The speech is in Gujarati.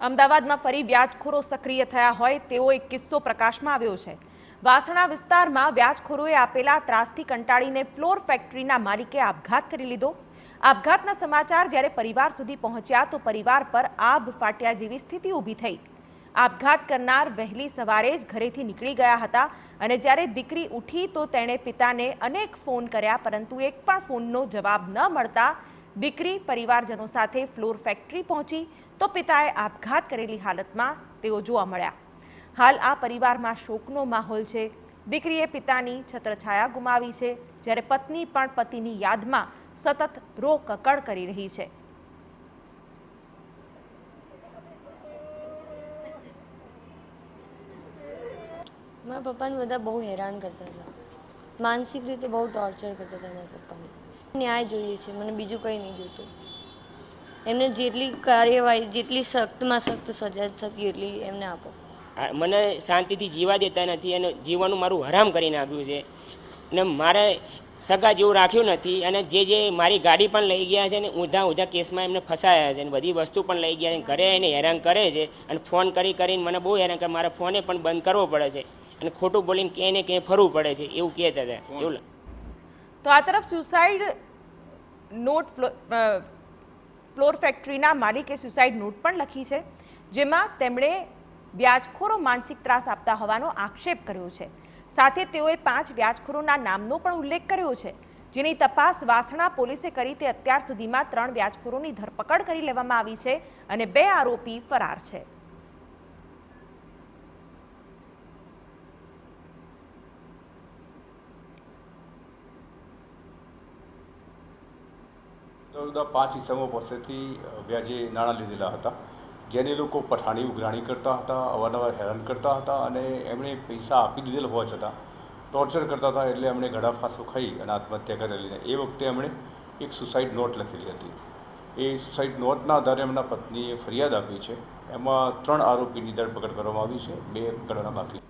અમદાવાદમાં ફરી વ્યાજખોરો સક્રિય થયા હોય તેવો એક કિસ્સો પ્રકાશમાં આવ્યો છે। વાસણા વિસ્તારમાં વ્યાજખોરોએ આપેલા ત્રાસથી કંટાળીને ફ્લોર ફેક્ટરીના માલિકે આપઘાત કરી લીધો। આપઘાતના સમાચાર જ્યારે પરિવાર સુધી પહોંચ્યા તો પરિવાર પર આભ ફાટ્યા જેવી સ્થિતિ ઊભી થઈ। આપઘાત કરનાર વહેલી સવારે જ ઘરેથી નીકળી ગયા હતા અને જ્યારે દીકરી ઉઠી તો તેણે પિતાને અનેક ફોન કર્યા, પરંતુ એક પણ ફોનનો જવાબ ન મળતા દીકરી પરિવારજનો સાથે ફ્લોર ફેક્ટરી પહોંચી તો પિતાએ આપઘાત કરેલી હાલતમાં તેઓ જોવા મળ્યા। હાલ આ પરિવારમાં શોકનો માહોલ છે। દીકરીએ પિતાની છત્રછાયા ગુમાવી છે, જ્યારે પત્ની પણ પતિની યાદમાં સતત રોકકળ કરી રહી છે। મારા પપ્પાને બધા બહુ હેરાન કરતા હતા, માનસિક રીતે બહુ ટોર્ચર કરતા હતા મારા પપ્પાને। ન્યાય જોઈએ છે, મને બીજું કંઈ નહીં જોતું। એમને જેટલી કાર્યવાહી, જેટલી સખ્તમાં સખ્ત સજા થતી એટલી એમને આપો। મને શાંતિથી જીવા દેતા નથી અને જીવવાનું મારું હરામ કરી નાખ્યું છે અને મારે સગા જેવું રાખ્યું નથી અને જે મારી ગાડી પણ લઈ ગયા છે ને ઊંધા કેસમાં એમને ફસાયા છે અને બધી વસ્તુ પણ લઈ ગયા છે। ઘરે એને હેરાન કરે છે અને ફોન કરીને મને બહુ હેરાન કરે। મારા ફોને પણ બંધ કરવો પડે છે અને ખોટું બોલીને ક્યાંય ને ક્યાંય ફરવું પડે છે એવું કહેતા હતા એવું। તો આ તરફ સુસાઇડ નોટ ફ્લોર ફેક્ટરીના માલિકે સુસાઇડ નોટ પણ લખી છે, જેમાં તેમણે વ્યાજખોરો માનસિક ત્રાસ આપતા હોવાનો આક્ષેપ કર્યો છે। સાથે તેઓએ 5 વ્યાજખોરોના નામનો પણ ઉલ્લેખ કર્યો છે, જેની તપાસ વાસણા પોલીસે કરી તે અત્યાર સુધીમાં 3 વ્યાજખોરોની ધરપકડ કરી લેવામાં આવી છે અને 2 આરોપી ફરાર છે। જુદા 5 ઇસમો પાસેથી વ્યાજે નાણાં લીધેલા હતા, જેને લોકો પઠાણી ઉઘરાણી કરતા હતા, અવારનવાર હેરાન કરતા હતા અને એમણે પૈસા આપી દીધેલ હોવા છતાં ટોર્ચર કરતા હતા। એટલે એમણે ગળા ફાંસો ખાઈ અને આત્મહત્યા કરેલી। એ વખતે એમણે એક સુસાઇડ નોટ લખેલી હતી। એ સુસાઇડ નોટના આધારે એમના પત્નીએ ફરિયાદ આપી છે। એમાં 3 આરોપીની ધરપકડ કરવામાં આવી છે, 2 પકડવાના બાકી।